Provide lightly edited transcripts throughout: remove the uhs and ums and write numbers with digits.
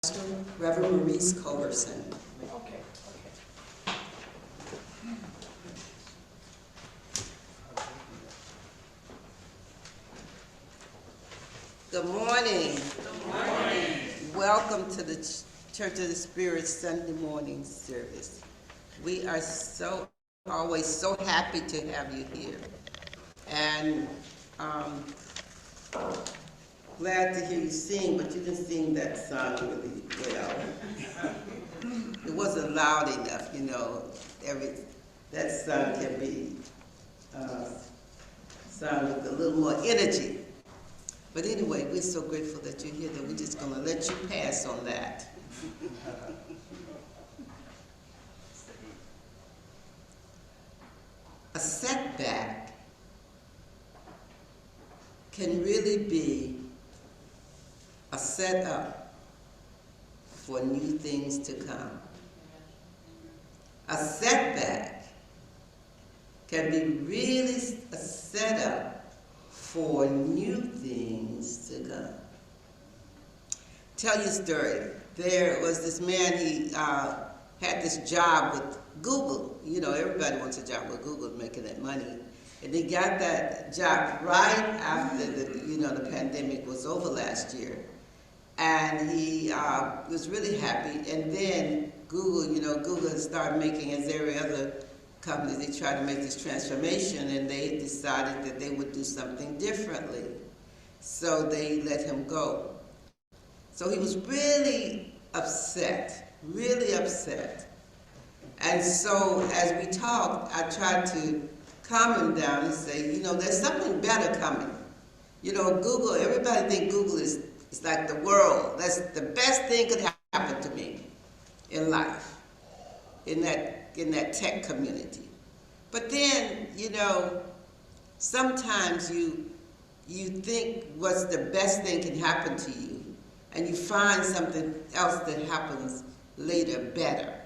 Pastor Rev Marrice Coverson. Okay. Good morning. Good morning. Welcome to the Church of the Spirit Sunday morning service. We are always so happy to have you here. And glad to hear you sing, but you didn't sing that song really well. It wasn't loud enough, you know. That song can be sung with a little more energy. But anyway, we're so grateful that you're here that we're just going to let you pass on that. A setback can really be a setup for new things to come. A setback can be really a setup for new things to come. Tell you a story. There was this man, he had this job with Google. You know, everybody wants a job with Google, making that money. And he got that job right after the pandemic was over last year. And he was really happy. And then Google started making, as every other company, they tried to make this transformation, and they decided that they would do something differently. So they let him go. So he was really upset, really upset. And so as we talked, I tried to calm him down and say, there's something better coming. Google, everybody thinks Google is like the world. That's the best thing could happen to me in life, in that tech community. But then, sometimes you think what's the best thing can happen to you, and you find something else that happens later better.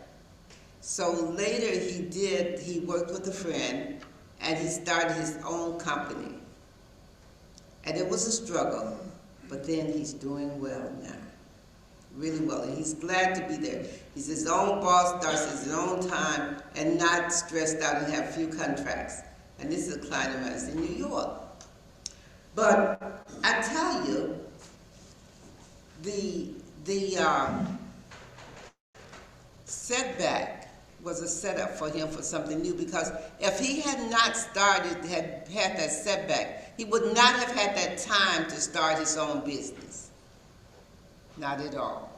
So later he worked with a friend, and he started his own company. And it was a struggle, but then he's doing well now. Really well, and he's glad to be there. He's his own boss, starts his own time, and not stressed out and have few contracts. And this is a client of mine in New York. But I tell you, the setback was a setup for him for something new, because if he had not had that setback, he would not have had that time to start his own business. Not at all.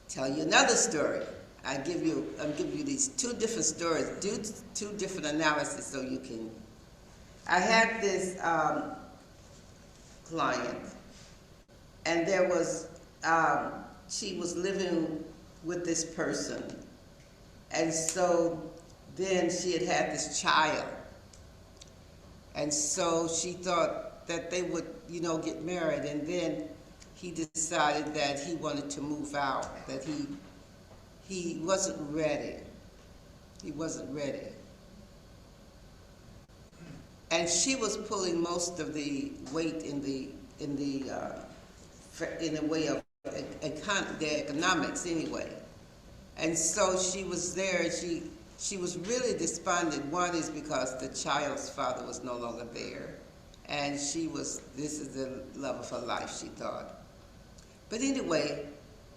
Tell you another story. I'll give you these two different stories, do two different analyses so you can. I had this client, and there was she was living with this person, and so then she had this child, and so she thought that they would get married, and then he decided that he wanted to move out, that he wasn't ready. He wasn't ready. And she was pulling most of the weight in the way of the economics anyway. And so she was there, she was really despondent. One is because the child's father was no longer there. And this is the love of her life, she thought. But anyway,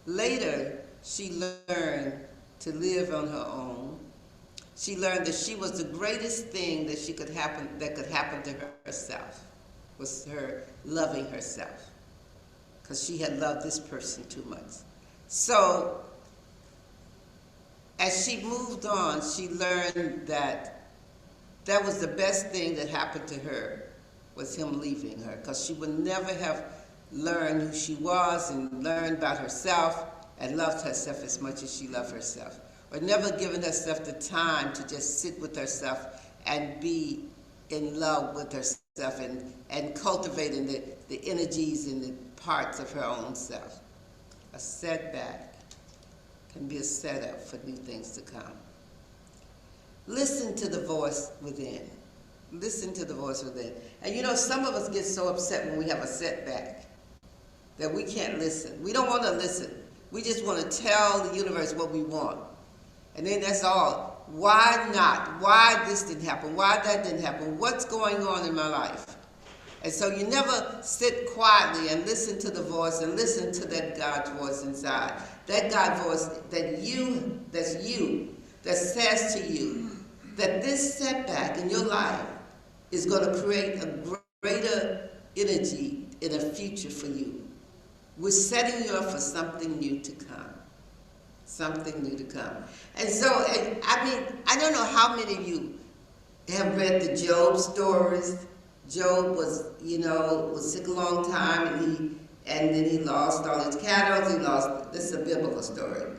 later she learned to live on her own. She learned that she was the greatest thing that could happen to herself, was her loving herself, because she had loved this person too much. So as she moved on, she learned that was the best thing that happened to her, was him leaving her, because she would never have learned who she was and learned about herself and loved herself as much as she loved herself, or never given herself the time to just sit with herself and be in love with herself and cultivating the energies and the parts of her own self. A setback can be a setup for new things to come. Listen to the voice within. Listen to the voice within. And some of us get so upset when we have a setback. that we can't listen. We don't want to listen. We just want to tell the universe what we want. And then that's all. Why not? Why this didn't happen? Why that didn't happen? What's going on in my life? And so you never sit quietly and listen to the voice and listen to that God's voice inside. That God voice that's you, that says to you that this setback in your life is going to create a greater energy in a future for you. We're setting you up for something new to come. Something new to come. And so, I don't know how many of you have read the Job stories. Job was sick a long time, and then he lost all his cattle. This is a biblical story.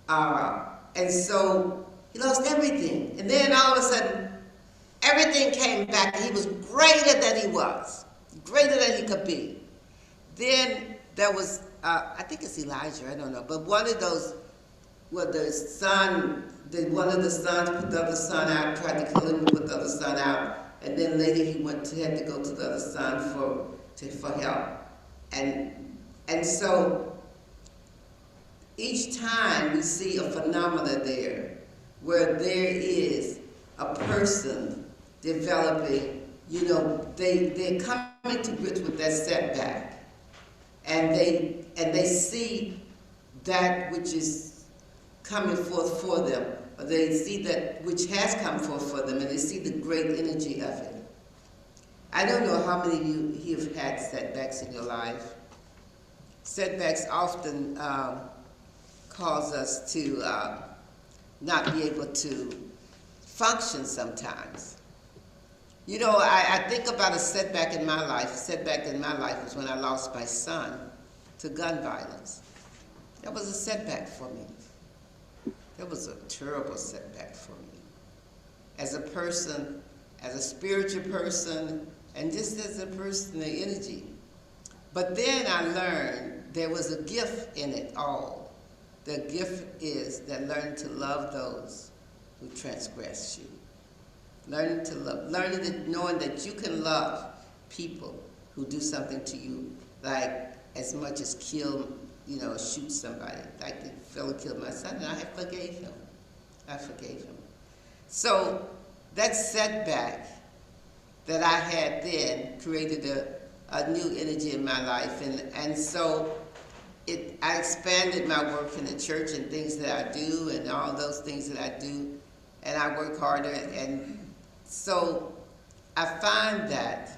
And so he lost everything. And then all of a sudden, everything came back, and he was greater than he was, greater than he could be. Then there was, I think it's Elijah, I don't know, but one of those, where one of the sons put the other son out, tried to kill him, put the other son out. And then later he had to go to the other son for help. And so each time we see a phenomena there where there is a person developing, they're coming to grips with that setback. And they see that which is coming forth for them. They see that which has come forth for them, and they see the great energy of it. I don't know how many of you have had setbacks in your life. Setbacks often cause us to not be able to function sometimes. I think about a setback in my life. A setback in my life was when I lost my son to gun violence. That was a setback for me. That was a terrible setback for me. As a person, as a spiritual person, and just as a person, the energy. But then I learned there was a gift in it all. The gift is that learn to love those who transgress you. Learning to love, knowing that you can love people who do something to you, like as much as kill, shoot somebody. Like the fellow killed my son, and I forgave him. I forgave him. So that setback that I had then created a new energy in my life, and so I expanded my work in the church and things that I do, and all those things that I do, and I work harder, and so I find that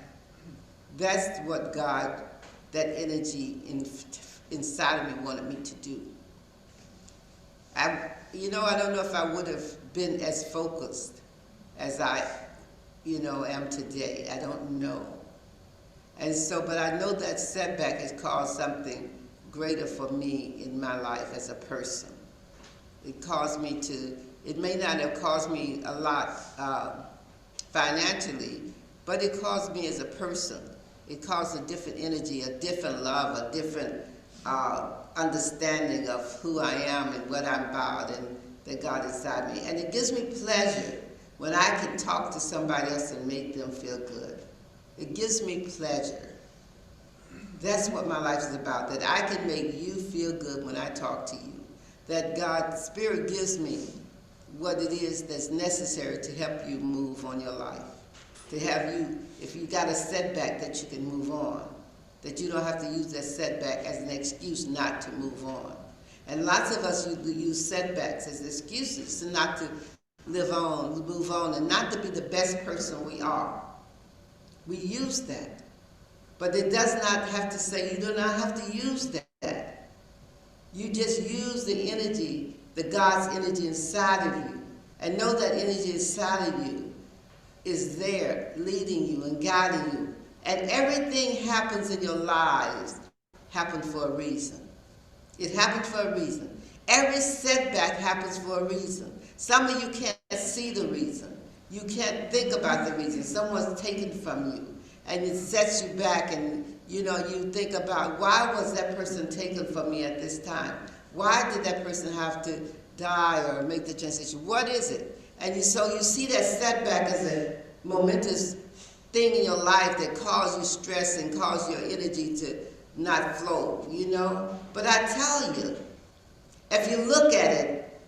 that's what God, that energy inside of me wanted me to do. I don't know if I would have been as focused as I, am today. I don't know. And so, but I know that setback has caused something greater for me in my life as a person. It caused me to, it may not have caused me a lot financially, but it caused me as a person. It caused a different energy, a different love, a different understanding of who I am and what I'm about, and that God inside me. And it gives me pleasure when I can talk to somebody else and make them feel good. It gives me pleasure. That's what my life is about, that I can make you feel good when I talk to you. That God's Spirit gives me what it is that's necessary to help you move on your life. To have you, if you got a setback, that you can move on. That you don't have to use that setback as an excuse not to move on. And lots of us use setbacks as excuses to not to live on, move on, and not to be the best person we are. We use that. But it does not have to say, you do not have to use that. You just use the energy, the God's energy inside of you, and know that energy inside of you is there leading you and guiding you. And everything happens in your lives happened for a reason. It happened for a reason. Every setback happens for a reason. Some of you can't see the reason. You can't think about the reason. Someone's taken from you, and it sets you back, and you think about, why was that person taken from me at this time? Why did that person have to die or make the transition? What is it? And so you see that setback as a momentous thing in your life that causes you stress and causes your energy not flow, But I tell you, if you look at it,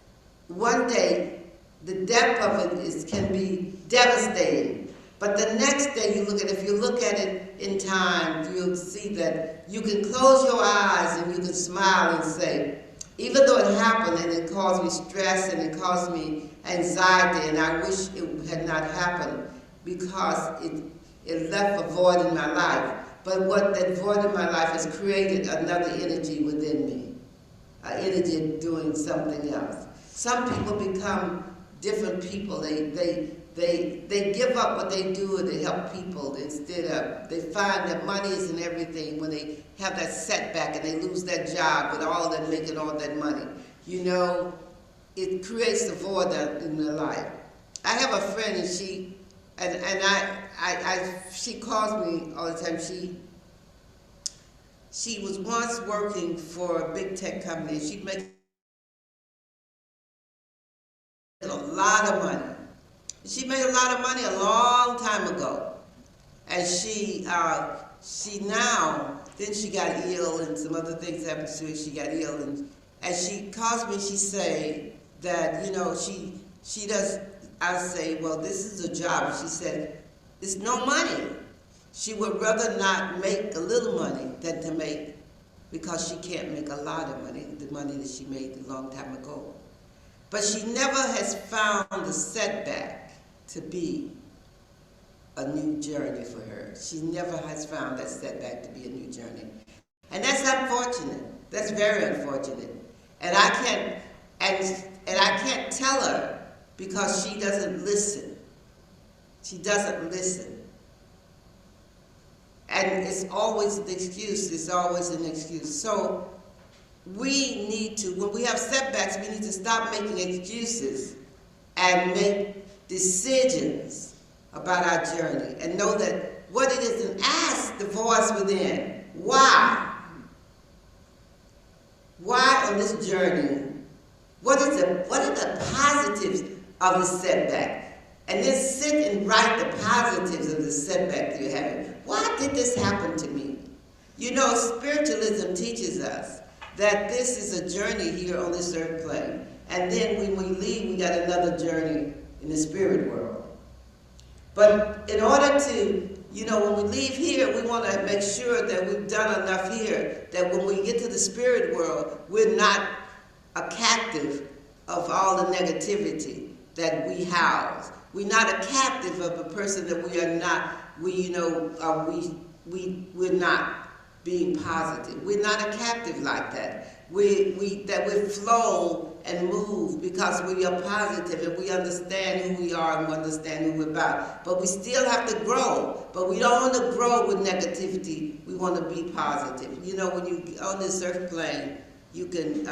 one day the depth of it can be devastating. But the next day if you look at it in time, you'll see that you can close your eyes and you can smile and say, even though it happened and it caused me stress and it caused me anxiety, and I wish it had not happened because it left a void in my life. But what that void in my life has created another energy within me, an energy of doing something else. Some people become different people. They give up what they do and they help people instead of, they find that money isn't everything when they have that setback and they lose that job with all that making all that money. It creates a void in their life. I have a friend and she calls me all the time. She was once working for a big tech company. She'd make a lot of money. She made a lot of money a long time ago. And she got ill and some other things happened to her. She got ill and she calls me, she say that, she does, I say, well, this is a job. She said, it's no money. She would rather not make a little money than to make, because she can't make a lot of money, the money that she made a long time ago. But she never has found the setback to be a new journey for her. She never has found that setback to be a new journey. And that's unfortunate. That's very unfortunate. And I can't tell her because she doesn't listen. She doesn't listen. And it's always an excuse. It's always an excuse. So we need to, when we have setbacks, we need to stop making excuses and make decisions about our journey and know that what it is, and ask the voice within, why? Why on this journey? What are the positives of the setback? And then sit and write the positives of the setback that you're having. Why did this happen to me? Spiritualism teaches us that this is a journey here on this earth plane. And then when we leave, we got another journey in the spirit world. But in order to, when we leave here, we want to make sure that we've done enough here, that when we get to the spirit world, we're not a captive of all the negativity that we house. We're not a captive of a person that we are not, we're not being positive. We're not a captive like that. We're flown and move because we are positive and we understand who we are and we understand who we're about. But we still have to grow. But we don't want to grow with negativity. We want to be positive. When you on this earth plane, you can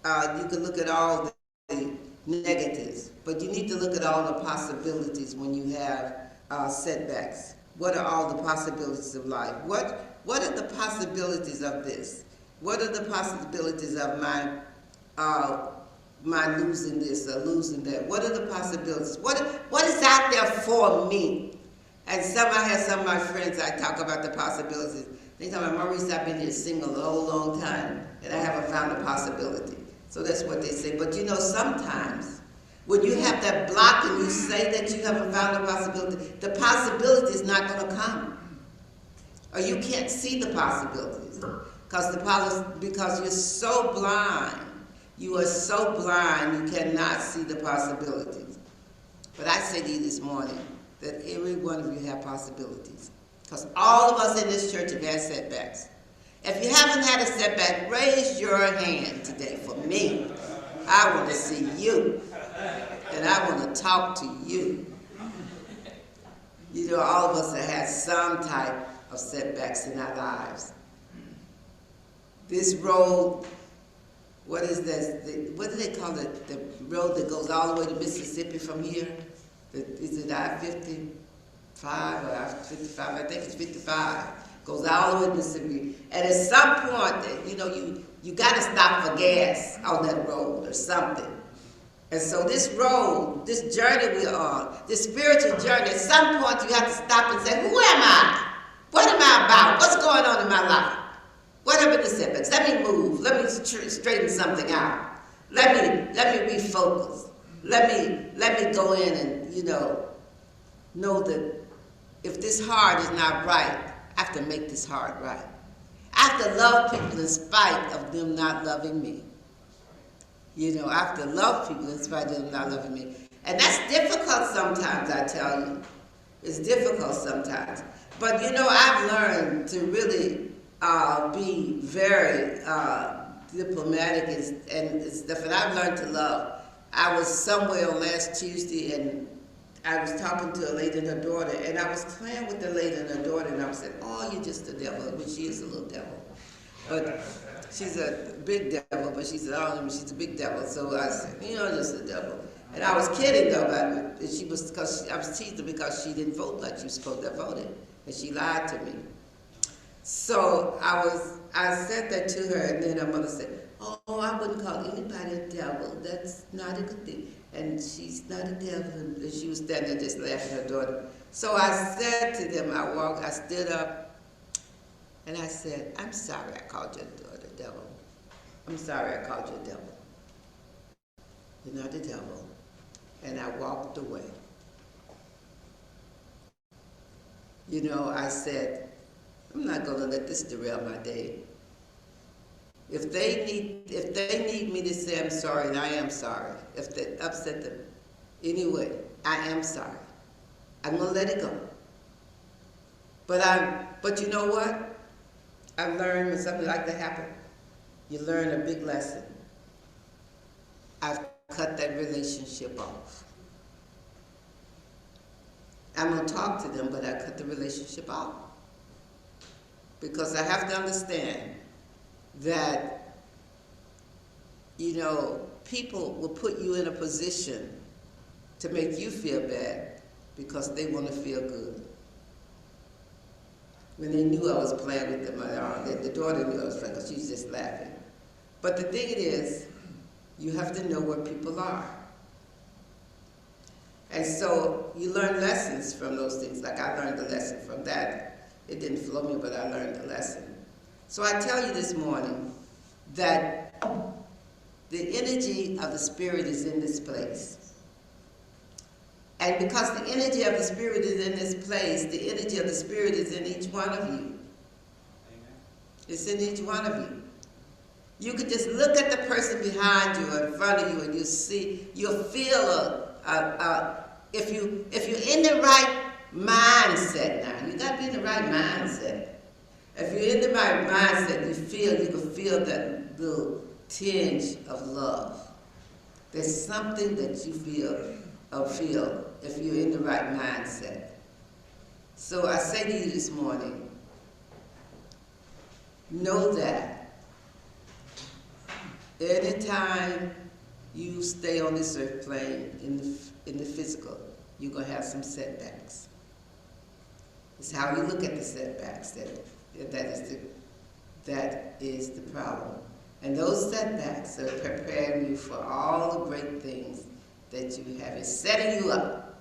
look at all the negatives, but you need to look at all the possibilities when you have setbacks. What are all the possibilities of life? What are the possibilities of this? What are the possibilities of my losing this or losing that? What are the possibilities? What is out there for me? And I have some of my friends, I talk about the possibilities. They talk about, Marrice, I've been here single a long time, and I haven't found a possibility. So that's what they say. But sometimes when you have that block and you say that you haven't found a possibility, the possibility is not going to come. Or you can't see the possibilities because you're so blind. You are so blind you cannot see the possibilities. But I say to you this morning that every one of you have possibilities. Because all of us in this church have had setbacks. If you haven't had a setback, raise your hand today for me. I want to see you. And I want to talk to you. All of us have had some type of setbacks in our lives. This road, what is this? What do they call it? The road that goes all the way to Mississippi from here? Is it I-55 or I-55? I think it's 55. Goes all the way to Mississippi. And at some point, you got to stop for gas on that road or something. And so this road, this journey we're on, this spiritual journey, at some point you have to stop and say, who am I? What am I about? What's going on in my life? What have been the setbacks? Let me move. Let me straighten something out. Let me refocus. Let me go in and, know that if this heart is not right, I have to make this heart right. I have to love people in spite of them not loving me. I have to love people in spite of them not loving me. And that's difficult sometimes, I tell you. It's difficult sometimes. But, I've learned to really be very diplomatic and stuff. And I've learned to love. I was somewhere on last Tuesday, and I was talking to a lady and her daughter, and I was playing with the lady and her daughter, and I was saying, "Oh, you're just a devil." But she is a little devil. But she's a big devil, but she said, "Oh, she's a big devil." So I said, just a devil. And I was kidding though about it. I was teasing because she didn't vote like she was supposed to have voted, and she lied to me. So I said that to her, and then her mother said, "Oh, I wouldn't call anybody a devil. That's not a good thing. And she's not a devil." And she was standing there just laughing at her daughter. So I said to them, I stood up, and I said, "I'm sorry I called your daughter a devil. I'm sorry I called you a devil. You're not a devil." And I walked away. I said, I'm not going to let this derail my day. If they need me to say I'm sorry, and I am sorry. If they upset them, anyway, I am sorry. I'm going to let it go. But you know what? I've learned when something like that happens, you learn a big lesson. I've cut that relationship off. I'm going to talk to them, but I cut the relationship off. Because I have to understand that, people will put you in a position to make you feel bad because they want to feel good. When they knew I was playing with them, the daughter knew I was playing because she was just laughing. But the thing is, you have to know where people are. And so you learn lessons from those things. Like I learned the lesson from that. It didn't flow me, but I learned the lesson. So I tell you this morning that the energy of the Spirit is in this place. And because the energy of the Spirit is in this place, the energy of the Spirit is in each one of you. Amen. It's in each one of you. You could just look at the person behind you or in front of you, and you'll feel if you're in the right mindset now. You got to be in the right mindset. If you're in the right mindset, you can feel that little tinge of love. There's something that you feel if you're in the right mindset. So I say to you this morning, know that anytime you stay on this earth plane in the physical, you're going to have some setbacks. It's how you look at the setbacks that is the problem. And those setbacks are preparing you for all the great things that you have. It's setting you up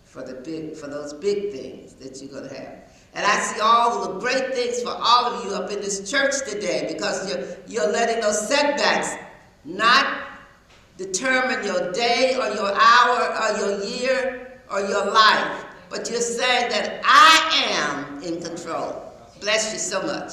for those big things that you're going to have. And I see all the great things for all of you up in this church today, because you're letting those setbacks not determine your day or your hour or your year or your life, but you're saying that I am in control. Bless you so much.